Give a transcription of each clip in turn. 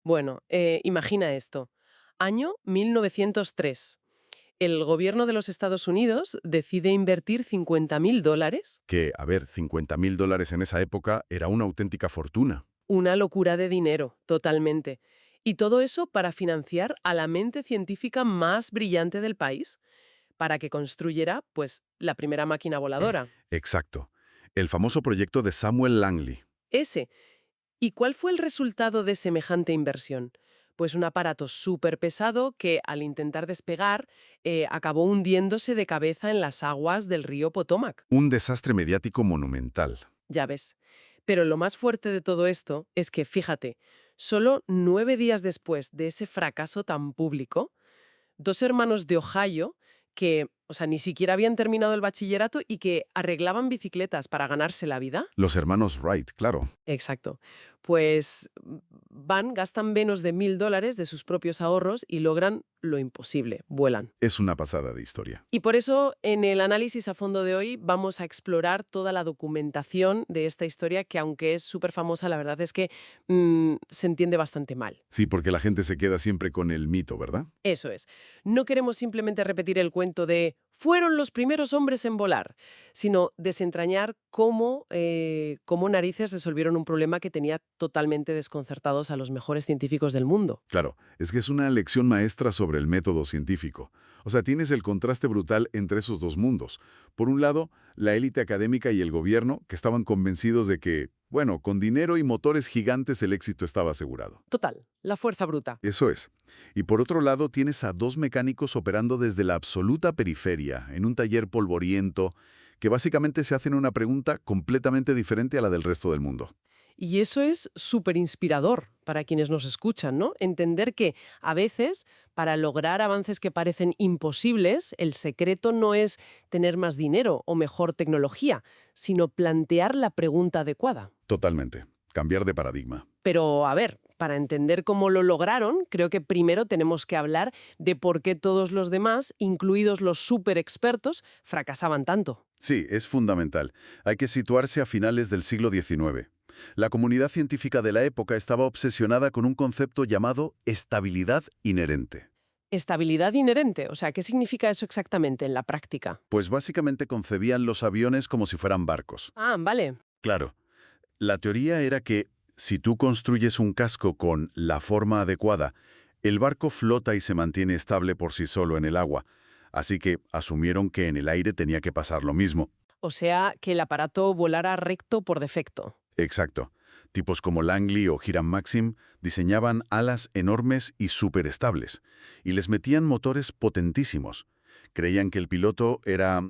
Bueno, imagina esto. Año 1903. El gobierno de los Estados Unidos decide invertir $50.000, Que, a ver, $50.000 en esa época era una auténtica fortuna. una locura de dinero, totalmente. Y todo eso para financiar a la mente científica más brillante del país, para que construyera, pues, la primera máquina voladora. Exacto. El famoso proyecto de Samuel Langley. Ese. ¿Y cuál fue el resultado de semejante inversión? Pues un aparato súper pesado que, al intentar despegar, acabó hundiéndose de cabeza en las aguas del río Potomac. Un desastre mediático monumental. Ya ves. Pero lo más fuerte de todo esto es que, fíjate, solo 9 días después de ese fracaso tan público, dos hermanos de Ohio que, o sea, ni siquiera habían terminado el bachillerato y que arreglaban bicicletas para ganarse la vida. Los hermanos Wright, claro. Exacto. Pues gastan menos de $1.000 de sus propios ahorros y logran lo imposible, vuelan. Es una pasada de historia. Y por eso, en el análisis a fondo de hoy, vamos a explorar toda la documentación de esta historia que, aunque es súper famosa, la verdad es que se entiende bastante mal. Sí, porque la gente se queda siempre con el mito, ¿verdad? Eso es. No queremos simplemente repetir el cuento de «fueron los primeros hombres en volar», sino desentrañar cómo narices resolvieron un problema que tenía totalmente desconcertados a los mejores científicos del mundo. Claro, es que es una lección maestra sobre el método científico. O sea, tienes el contraste brutal entre esos dos mundos. Por un lado, la élite académica y el gobierno, que estaban convencidos de que, bueno, con dinero y motores gigantes el éxito estaba asegurado. Total, la fuerza bruta. Eso es. Y por otro lado, tienes a dos mecánicos operando desde la absoluta periferia, en un taller polvoriento, que básicamente se hacen una pregunta completamente diferente a la del resto del mundo. Y eso es súper inspirador para quienes nos escuchan, ¿no? Entender que, a veces, para lograr avances que parecen imposibles, el secreto no es tener más dinero o mejor tecnología, sino plantear la pregunta adecuada. Totalmente. Cambiar de paradigma. Pero, a ver, para entender cómo lo lograron, creo que primero tenemos que hablar de por qué todos los demás, incluidos los súper expertos, fracasaban tanto. Sí, es fundamental. Hay que situarse a finales del siglo XIX. La comunidad científica de la época estaba obsesionada con un concepto llamado estabilidad inherente. Estabilidad inherente, o sea, ¿qué significa eso exactamente en la práctica? Pues básicamente concebían los aviones como si fueran barcos. Ah, vale. Claro, la teoría era que si tú construyes un casco con la forma adecuada, el barco flota y se mantiene estable por sí solo en el agua. Así que asumieron que en el aire tenía que pasar lo mismo. O sea, que el aparato volara recto por defecto. Exacto. Tipos como Langley o Hiram Maxim diseñaban alas enormes y superestables, y les metían motores potentísimos. Creían que el piloto era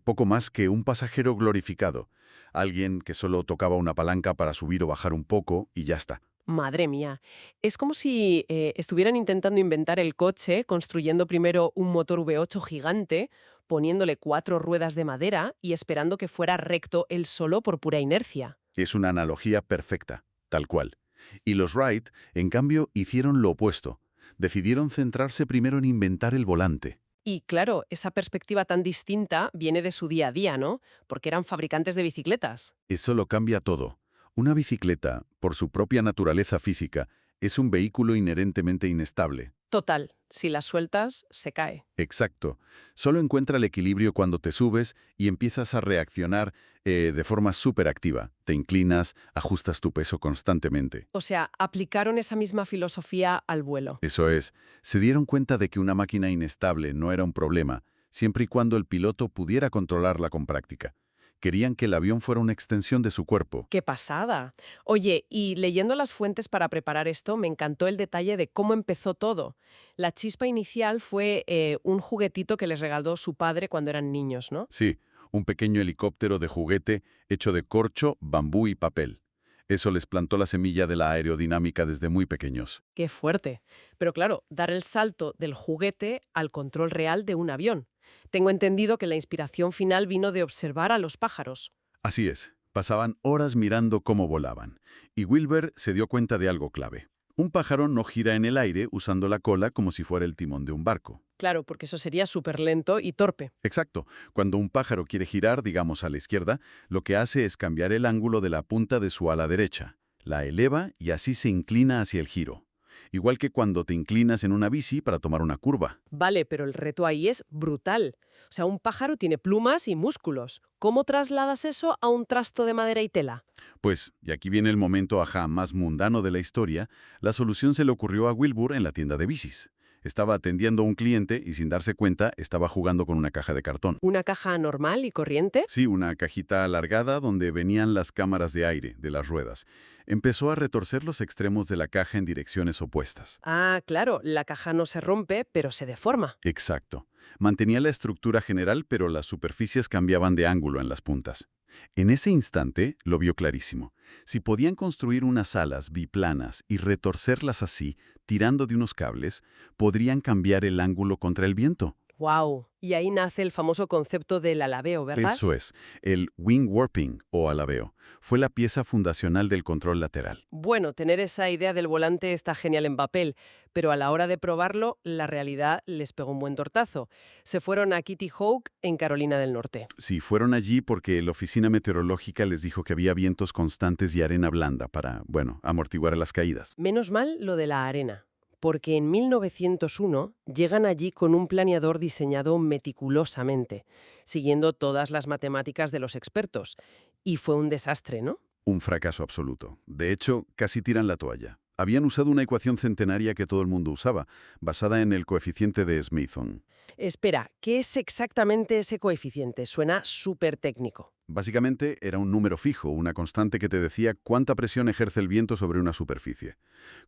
poco más que un pasajero glorificado, alguien que solo tocaba una palanca para subir o bajar un poco y ya está. Madre mía. Es como si estuvieran intentando inventar el coche, construyendo primero un motor V8 gigante, poniéndole 4 ruedas de madera y esperando que fuera recto él solo por pura inercia. Es una analogía perfecta, tal cual. Y los Wright, en cambio, hicieron lo opuesto. Decidieron centrarse primero en inventar el volante. Y claro, esa perspectiva tan distinta viene de su día a día, ¿no? Porque eran fabricantes de bicicletas. Eso lo cambia todo. Una bicicleta, por su propia naturaleza física, es un vehículo inherentemente inestable. Total, si la sueltas, se cae. Exacto. Solo encuentra el equilibrio cuando te subes y empiezas a reaccionar de forma superactiva. Te inclinas, ajustas tu peso constantemente. O sea, aplicaron esa misma filosofía al vuelo. Eso es, se dieron cuenta de que una máquina inestable no era un problema, siempre y cuando el piloto pudiera controlarla con práctica. Querían que el avión fuera una extensión de su cuerpo. ¡Qué pasada! Oye, y leyendo las fuentes para preparar esto, me encantó el detalle de cómo empezó todo. La chispa inicial fue un juguetito que les regaló su padre cuando eran niños, ¿no? Sí, un pequeño helicóptero de juguete hecho de corcho, bambú y papel. Eso les plantó la semilla de la aerodinámica desde muy pequeños. ¡Qué fuerte! Pero claro, dar el salto del juguete al control real de un avión. Tengo entendido que la inspiración final vino de observar a los pájaros. Así es, pasaban horas mirando cómo volaban. Y Wilbur se dio cuenta de algo clave. Un pájaro no gira en el aire usando la cola como si fuera el timón de un barco. Claro, porque eso sería súper lento y torpe. Exacto. Cuando un pájaro quiere girar, digamos, a la izquierda, lo que hace es cambiar el ángulo de la punta de su ala derecha. La eleva y así se inclina hacia el giro. igual que cuando te inclinas en una bici para tomar una curva. Vale, pero el reto ahí es brutal. O sea, un pájaro tiene plumas y músculos. ¿Cómo trasladas eso a un trasto de madera y tela? Pues, y aquí viene el momento ajá más mundano de la historia, la solución se le ocurrió a Wilbur en la tienda de bicis. Estaba atendiendo a un cliente y sin darse cuenta estaba jugando con una caja de cartón. ¿Una caja normal y corriente? Sí, una cajita alargada donde venían las cámaras de aire de las ruedas. Empezó a retorcer los extremos de la caja en direcciones opuestas. Ah, claro, la caja no se rompe, pero se deforma. Exacto. Mantenía la estructura general, pero las superficies cambiaban de ángulo en las puntas. En ese instante lo vio clarísimo. Si podían construir unas alas biplanas y retorcerlas así, tirando de unos cables, podrían cambiar el ángulo contra el viento. ¡Wow! Y ahí nace el famoso concepto del alabeo, ¿verdad? Eso es, el wing warping o alabeo. Fue la pieza fundacional del control lateral. Bueno, tener esa idea del volante está genial en papel, pero a la hora de probarlo, la realidad les pegó un buen tortazo. Se fueron a Kitty Hawk, en Carolina del Norte. Sí, fueron allí porque la oficina meteorológica les dijo que había vientos constantes y arena blanda para, bueno, amortiguar las caídas. Menos mal lo de la arena, porque en 1901 llegan allí con un planeador diseñado meticulosamente, siguiendo todas las matemáticas de los expertos. Y fue un desastre, ¿no? Un fracaso absoluto. De hecho, casi tiran la toalla. Habían usado una ecuación centenaria que todo el mundo usaba, basada en el coeficiente de Smithson. Espera, ¿qué es exactamente ese coeficiente? Suena súper técnico. Básicamente, era un número fijo, una constante que te decía cuánta presión ejerce el viento sobre una superficie.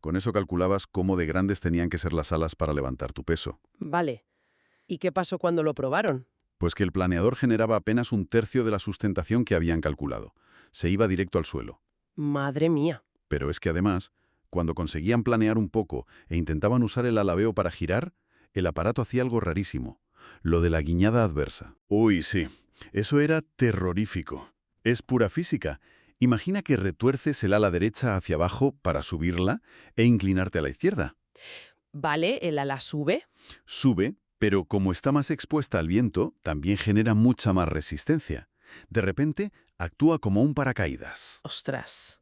Con eso calculabas cómo de grandes tenían que ser las alas para levantar tu peso. Vale. ¿Y qué pasó cuando lo probaron? Pues que el planeador generaba apenas un tercio de la sustentación que habían calculado. Se iba directo al suelo. Madre mía. Pero es que además, cuando conseguían planear un poco e intentaban usar el alabeo para girar, el aparato hacía algo rarísimo. Lo de la guiñada adversa. Uy, sí. Eso era terrorífico. Es pura física. Imagina que retuerces el ala derecha hacia abajo para subirla e inclinarte a la izquierda. Vale, el ala sube. Sube, pero como está más expuesta al viento, también genera mucha más resistencia. De repente, actúa como un paracaídas. Ostras.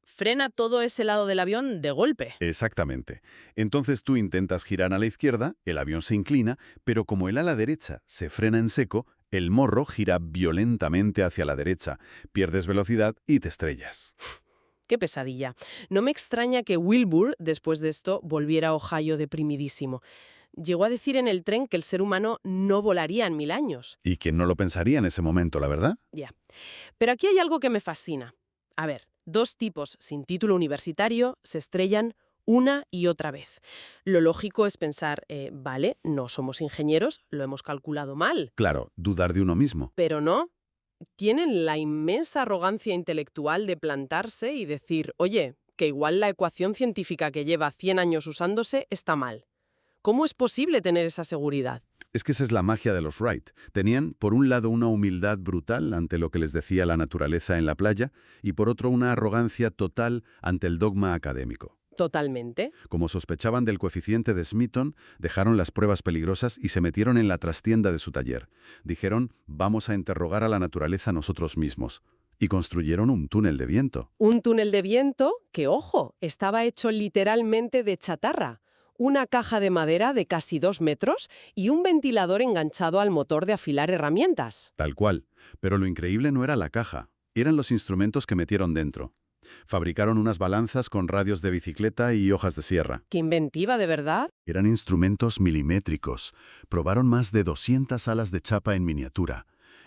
Frena todo ese lado del avión de golpe. Exactamente. Entonces tú intentas girar a la izquierda, el avión se inclina, pero como el ala derecha se frena en seco, el morro gira violentamente hacia la derecha, pierdes velocidad y te estrellas. Qué pesadilla. No me extraña que Wilbur, después de esto, volviera a Ohio deprimidísimo. Llegó a decir en el tren que el ser humano no volaría en 1000 años. Y quien no lo pensaría en ese momento, la verdad. Ya. Pero aquí hay algo que me fascina. A ver, dos tipos sin título universitario se estrellan una y otra vez. Lo lógico es pensar, vale, no somos ingenieros, lo hemos calculado mal. Claro, dudar de uno mismo. Pero no. Tienen la inmensa arrogancia intelectual de plantarse y decir, oye, que igual la ecuación científica que lleva 100 años usándose está mal. ¿Cómo es posible tener esa seguridad? Es que esa es la magia de los Wright. Tenían, por un lado, una humildad brutal ante lo que les decía la naturaleza en la playa, y por otro, una arrogancia total ante el dogma académico. Totalmente. Como sospechaban del coeficiente de Smithson, dejaron las pruebas peligrosas y se metieron en la trastienda de su taller. Dijeron, vamos a interrogar a la naturaleza nosotros mismos. Y construyeron un túnel de viento. Un túnel de viento que, ojo, estaba hecho literalmente de chatarra. Una caja de madera de casi 2 metros y un ventilador enganchado al motor de afilar herramientas. Tal cual. Pero lo increíble no era la caja, eran los instrumentos que metieron dentro. Fabricaron unas balanzas con radios de bicicleta y hojas de sierra. ¡Qué inventiva, de verdad! Eran instrumentos milimétricos. Probaron más de 200 alas de chapa en miniatura.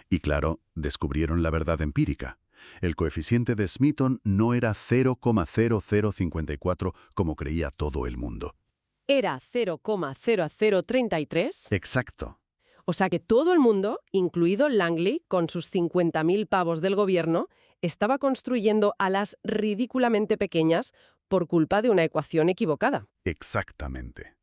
Y claro, descubrieron la verdad empírica. El coeficiente de Smithson no era 0,0054 como creía todo el mundo. Era 0,0033. Exacto. O sea que todo el mundo, incluido Langley, con sus 50.000 pavos del gobierno, estaba construyendo alas ridículamente pequeñas por culpa de una ecuación equivocada. Exactamente.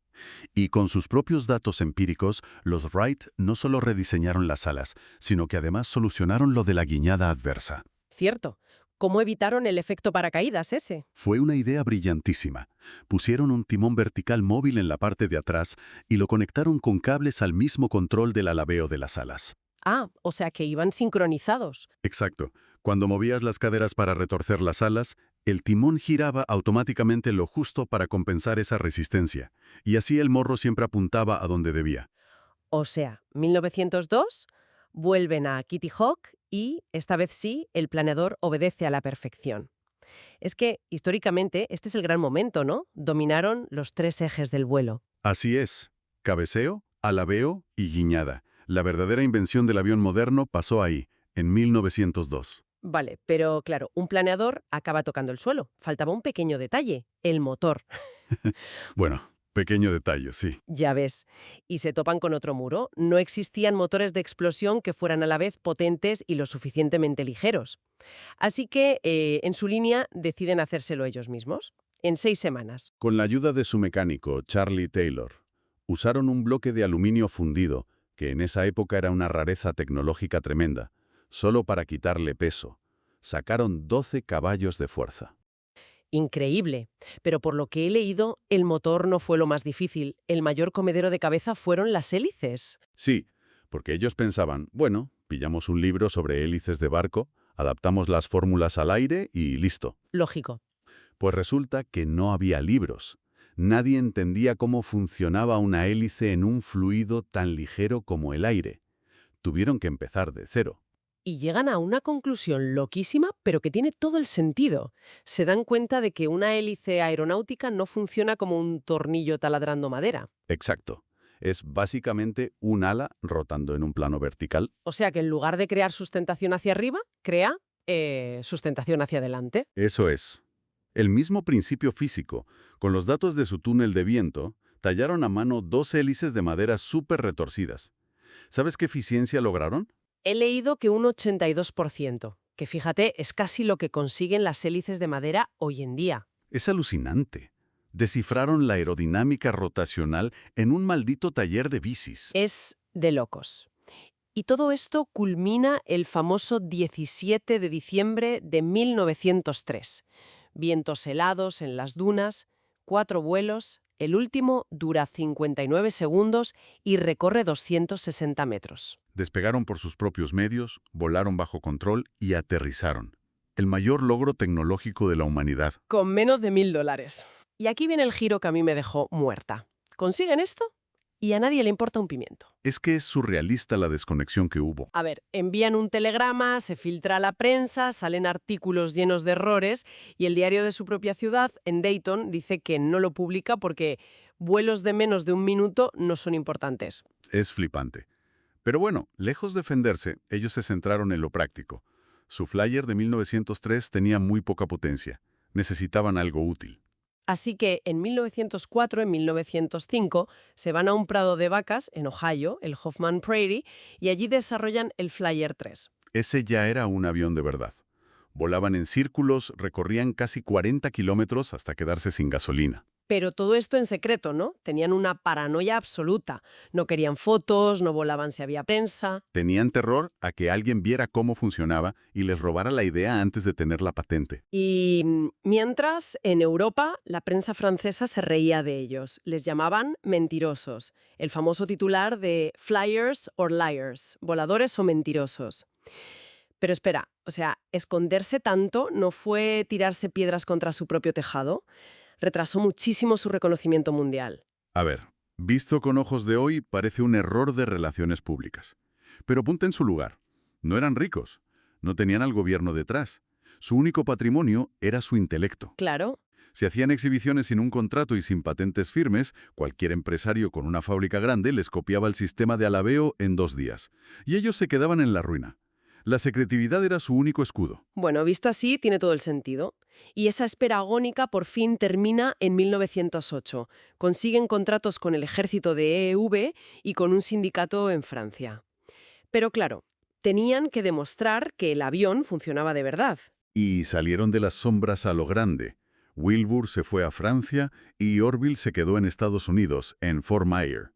Y con sus propios datos empíricos, los Wright no solo rediseñaron las alas, sino que además solucionaron lo de la guiñada adversa. Cierto. ¿Cómo evitaron el efecto paracaídas ese? Fue una idea brillantísima. Pusieron un timón vertical móvil en la parte de atrás y lo conectaron con cables al mismo control del alabeo de las alas. Ah, o sea que iban sincronizados. Exacto. Cuando movías las caderas para retorcer las alas, el timón giraba automáticamente lo justo para compensar esa resistencia, y así el morro siempre apuntaba a donde debía. O sea, 1902, vuelven a Kitty Hawk y, esta vez sí, el planeador obedece a la perfección. Es que, históricamente, este es el gran momento, ¿no? Dominaron los tres ejes del vuelo. Así es. Cabeceo, alabeo y guiñada. La verdadera invención del avión moderno pasó ahí, en 1902. Vale, pero claro, un planeador acaba tocando el suelo. Faltaba un pequeño detalle, el motor. Bueno, pequeño detalle, sí. Ya ves. Y se topan con otro muro. No existían motores de explosión que fueran a la vez potentes y lo suficientemente ligeros. Así que, en su línea, deciden hacérselo ellos mismos. En 6 semanas. Con la ayuda de su mecánico, Charlie Taylor, usaron un bloque de aluminio fundido, que en esa época era una rareza tecnológica tremenda, solo para quitarle peso. Sacaron 12 caballos de fuerza. Increíble. Pero por lo que he leído, el motor no fue lo más difícil. El mayor comedero de cabeza fueron las hélices. Sí, porque ellos pensaban, bueno, pillamos un libro sobre hélices de barco, adaptamos las fórmulas al aire y listo. Lógico. Pues resulta que no había libros. Nadie entendía cómo funcionaba una hélice en un fluido tan ligero como el aire. Tuvieron que empezar de cero. Y llegan a una conclusión loquísima, pero que tiene todo el sentido. Se dan cuenta de que una hélice aeronáutica no funciona como un tornillo taladrando madera. Exacto. Es básicamente un ala rotando en un plano vertical. O sea que en lugar de crear sustentación hacia arriba, crea sustentación hacia adelante. Eso es. El mismo principio físico. Con los datos de su túnel de viento, tallaron a mano 2 hélices de madera súper retorcidas. ¿Sabes qué eficiencia lograron? He leído que un 82%, que fíjate, es casi lo que consiguen las hélices de madera hoy en día. Es alucinante. Descifraron la aerodinámica rotacional en un maldito taller de bicis. Es de locos. Y todo esto culmina el famoso 17 de diciembre de 1903. Vientos helados en las dunas, 4 vuelos, el último dura 59 segundos y recorre 260 metros. Despegaron por sus propios medios, volaron bajo control y aterrizaron. El mayor logro tecnológico de la humanidad. Con menos de $1000. Y aquí viene el giro que a mí me dejó muerta. Consiguen esto y a nadie le importa un pimiento. Es que es surrealista la desconexión que hubo. A ver, envían un telegrama, se filtra a la prensa, salen artículos llenos de errores y el diario de su propia ciudad, en Dayton, dice que no lo publica porque vuelos de menos de un minuto no son importantes. Es flipante. Pero bueno, lejos de defenderse, ellos se centraron en lo práctico. Su flyer de 1903 tenía muy poca potencia. Necesitaban algo útil. Así que en 1904, en 1905, se van a un prado de vacas en Ohio, el Hoffman Prairie, y allí desarrollan el Flyer 3. Ese ya era un avión de verdad. Volaban en círculos, recorrían casi 40 kilómetros hasta quedarse sin gasolina. Pero todo esto en secreto, ¿no? Tenían una paranoia absoluta. No querían fotos, no volaban si había prensa. Tenían terror a que alguien viera cómo funcionaba y les robara la idea antes de tener la patente. Y mientras, en Europa, la prensa francesa se reía de ellos. Les llamaban mentirosos. El famoso titular de Flyers or Liars, voladores o mentirosos. Pero espera, o sea, esconderse tanto no fue tirarse piedras contra su propio tejado. Retrasó muchísimo su reconocimiento mundial. A ver, visto con ojos de hoy, parece un error de relaciones públicas. Pero ponte en su lugar. No eran ricos. No tenían al gobierno detrás. Su único patrimonio era su intelecto. Claro. Si hacían exhibiciones sin un contrato y sin patentes firmes, cualquier empresario con una fábrica grande les copiaba el sistema de alabeo en 2 días. Y ellos se quedaban en la ruina. La secretividad era su único escudo. Bueno, visto así, tiene todo el sentido. Y esa espera agónica por fin termina en 1908. Consiguen contratos con el ejército de EEV y con un sindicato en Francia. Pero claro, tenían que demostrar que el avión funcionaba de verdad. Y salieron de las sombras a lo grande. Wilbur se fue a Francia y Orville se quedó en Estados Unidos, en Fort Myer.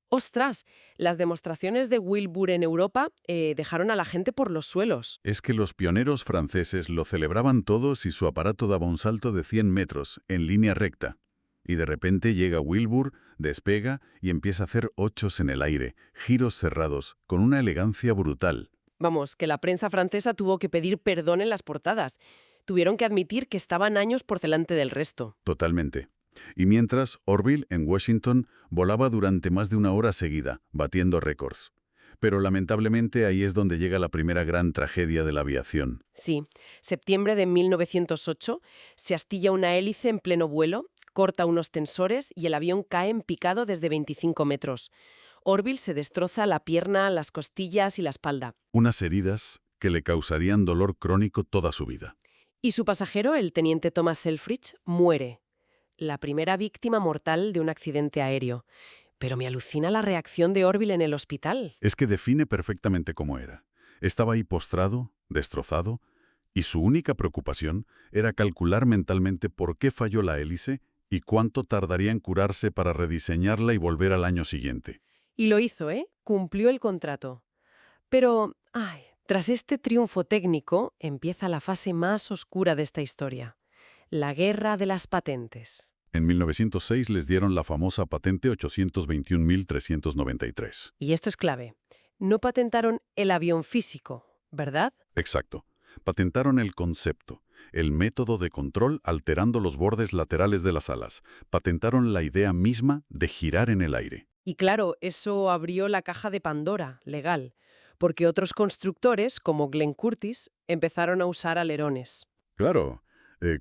¡Ostras! Las demostraciones de Wilbur en Europa dejaron a la gente por los suelos. Es que los pioneros franceses lo celebraban todos y su aparato daba un salto de 100 metros, en línea recta. Y de repente llega Wilbur, despega y empieza a hacer ochos en el aire, giros cerrados, con una elegancia brutal. Vamos, que la prensa francesa tuvo que pedir perdón en las portadas. Tuvieron que admitir que estaban años por delante del resto. Totalmente. Y mientras, Orville, en Washington, volaba durante más de una hora seguida, batiendo récords. Pero lamentablemente ahí es donde llega la primera gran tragedia de la aviación. Sí, septiembre de 1908, se astilla una hélice en pleno vuelo, corta unos tensores y el avión cae en picado desde 25 metros. Orville se destroza la pierna, las costillas y la espalda. Unas heridas que le causarían dolor crónico toda su vida. Y su pasajero, el teniente Thomas Selfridge, muere. La primera víctima mortal de un accidente aéreo. Pero me alucina la reacción de Orville en el hospital. Es que define perfectamente cómo era. Estaba ahí postrado, destrozado, y su única preocupación era calcular mentalmente por qué falló la hélice y cuánto tardaría en curarse para rediseñarla y volver al año siguiente. Y lo hizo, ¿eh? Cumplió el contrato. Pero, tras este triunfo técnico, empieza la fase más oscura de esta historia. La guerra de las patentes. En 1906 les dieron la famosa patente 821.393. Y esto es clave. No patentaron el avión físico, ¿verdad? Exacto. Patentaron el concepto, el método de control alterando los bordes laterales de las alas. Patentaron la idea misma de girar en el aire. Y claro, eso abrió la caja de Pandora, legal, porque otros constructores, como Glenn Curtiss, empezaron a usar alerones. Claro.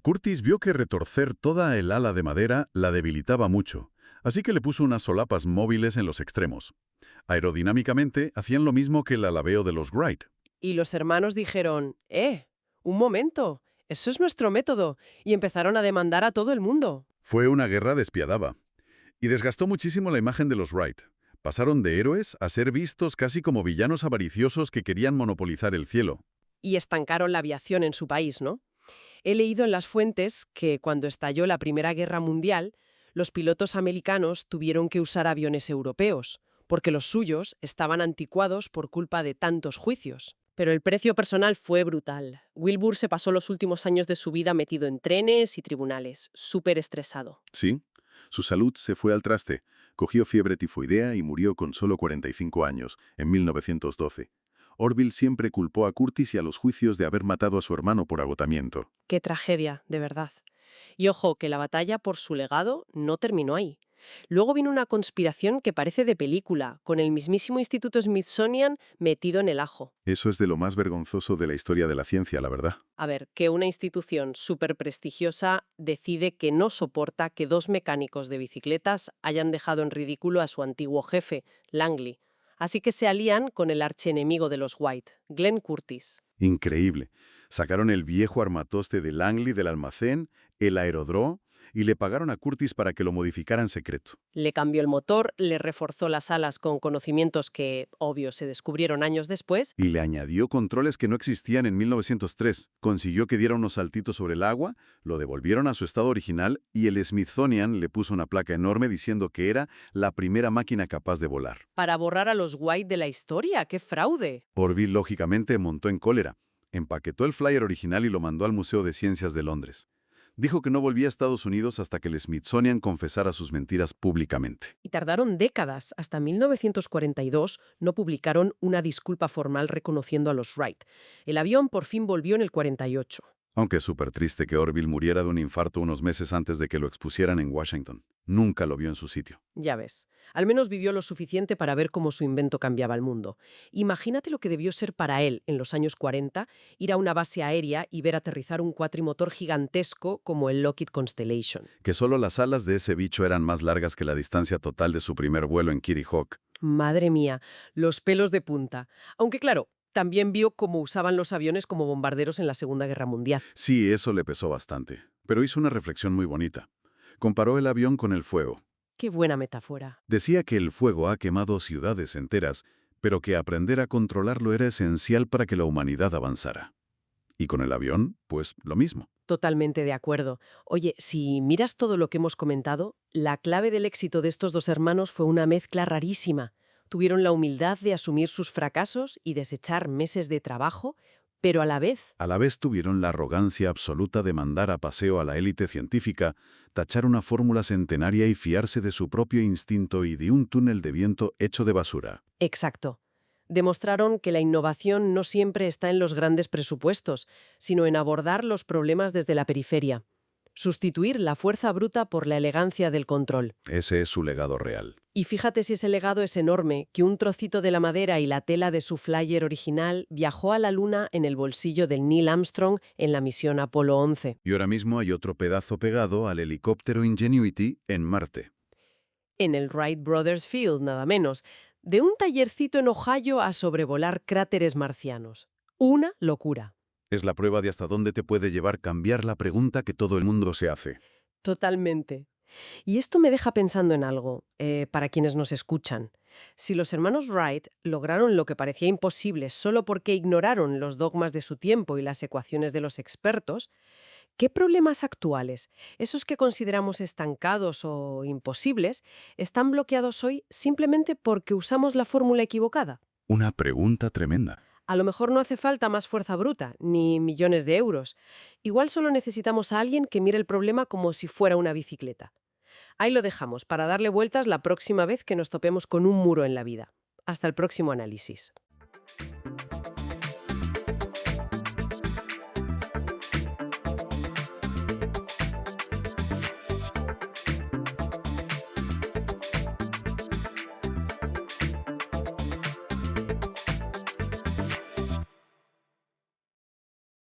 Curtiss vio que retorcer toda el ala de madera la debilitaba mucho, así que le puso unas solapas móviles en los extremos. Aerodinámicamente hacían lo mismo que el alabeo de los Wright. Y los hermanos dijeron, un momento, eso es nuestro método, y empezaron a demandar a todo el mundo. Fue una guerra despiadada. Y desgastó muchísimo la imagen de los Wright. Pasaron de héroes a ser vistos casi como villanos avariciosos que querían monopolizar el cielo. Y estancaron la aviación en su país, ¿no? He leído en las fuentes que cuando estalló la Primera Guerra Mundial, los pilotos americanos tuvieron que usar aviones europeos, porque los suyos estaban anticuados por culpa de tantos juicios. Pero el precio personal fue brutal. Wilbur se pasó los últimos años de su vida metido en trenes y tribunales, súper estresado. Sí, su salud se fue al traste. Cogió fiebre tifoidea y murió con solo 45 años, en 1912. Orville siempre culpó a Curtiss y a los juicios de haber matado a su hermano por agotamiento. Qué tragedia, de verdad. Y ojo, que la batalla por su legado no terminó ahí. Luego vino una conspiración que parece de película, con el mismísimo Instituto Smithsonian metido en el ajo. Eso es de lo más vergonzoso de la historia de la ciencia, la verdad. A ver, que una institución súper prestigiosa decide que no soporta que dos mecánicos de bicicletas hayan dejado en ridículo a su antiguo jefe, Langley. Así que se alían con el archienemigo de los White, Glenn Curtiss. Increíble. Sacaron el viejo armatoste de Langley del almacén, el aeródromo, y le pagaron a Curtiss para que lo modificara en secreto. Le cambió el motor, le reforzó las alas con conocimientos que, obvio, se descubrieron años después. Y le añadió controles que no existían en 1903. Consiguió que diera unos saltitos sobre el agua, lo devolvieron a su estado original y el Smithsonian le puso una placa enorme diciendo que era la primera máquina capaz de volar. Para borrar a los White de la historia. ¡Qué fraude! Orville, lógicamente, montó en cólera. Empaquetó el flyer original y lo mandó al Museo de Ciencias de Londres. Dijo que no volvía a Estados Unidos hasta que el Smithsonian confesara sus mentiras públicamente. Y tardaron décadas. Hasta 1942 no publicaron una disculpa formal reconociendo a los Wright. El avión por fin volvió en el 48. Aunque es súper triste que Orville muriera de un infarto unos meses antes de que lo expusieran en Washington. Nunca lo vio en su sitio. Ya ves. Al menos vivió lo suficiente para ver cómo su invento cambiaba el mundo. Imagínate lo que debió ser para él, en los años 40, ir a una base aérea y ver aterrizar un cuatrimotor gigantesco como el Lockheed Constellation. Que solo las alas de ese bicho eran más largas que la distancia total de su primer vuelo en Kitty Hawk. Madre mía, los pelos de punta. Aunque claro, también vio cómo usaban los aviones como bombarderos en la Segunda Guerra Mundial. Sí, eso le pesó bastante. Pero hizo una reflexión muy bonita. Comparó el avión con el fuego. Qué buena metáfora. Decía que el fuego ha quemado ciudades enteras, pero que aprender a controlarlo era esencial para que la humanidad avanzara. Y con el avión, pues lo mismo. Totalmente de acuerdo. Oye, si miras todo lo que hemos comentado, la clave del éxito de estos dos hermanos fue una mezcla rarísima. Tuvieron la humildad de asumir sus fracasos y desechar meses de trabajo pero a la vez, A la vez tuvieron la arrogancia absoluta de mandar a paseo a la élite científica, tachar una fórmula centenaria y fiarse de su propio instinto y de un túnel de viento hecho de basura. Exacto. Demostraron que la innovación no siempre está en los grandes presupuestos, sino en abordar los problemas desde la periferia. Sustituir la fuerza bruta por la elegancia del control. Ese es su legado real. Y fíjate si ese legado es enorme, que un trocito de la madera y la tela de su flyer original viajó a la Luna en el bolsillo del Neil Armstrong en la misión Apolo 11. Y ahora mismo hay otro pedazo pegado al helicóptero Ingenuity en Marte. En el Wright Brothers Field, nada menos, de un tallercito en Ohio a sobrevolar cráteres marcianos. Una locura. Es la prueba de hasta dónde te puede llevar cambiar la pregunta que todo el mundo se hace. Totalmente. Y esto me deja pensando en algo, para quienes nos escuchan. Si los hermanos Wright lograron lo que parecía imposible solo porque ignoraron los dogmas de su tiempo y las ecuaciones de los expertos, ¿qué problemas actuales, esos que consideramos estancados o imposibles, están bloqueados hoy simplemente porque usamos la fórmula equivocada? Una pregunta tremenda. A lo mejor no hace falta más fuerza bruta, ni millones de euros. Igual solo necesitamos a alguien que mire el problema como si fuera una bicicleta. Ahí lo dejamos para darle vueltas la próxima vez que nos topemos con un muro en la vida. Hasta el próximo análisis.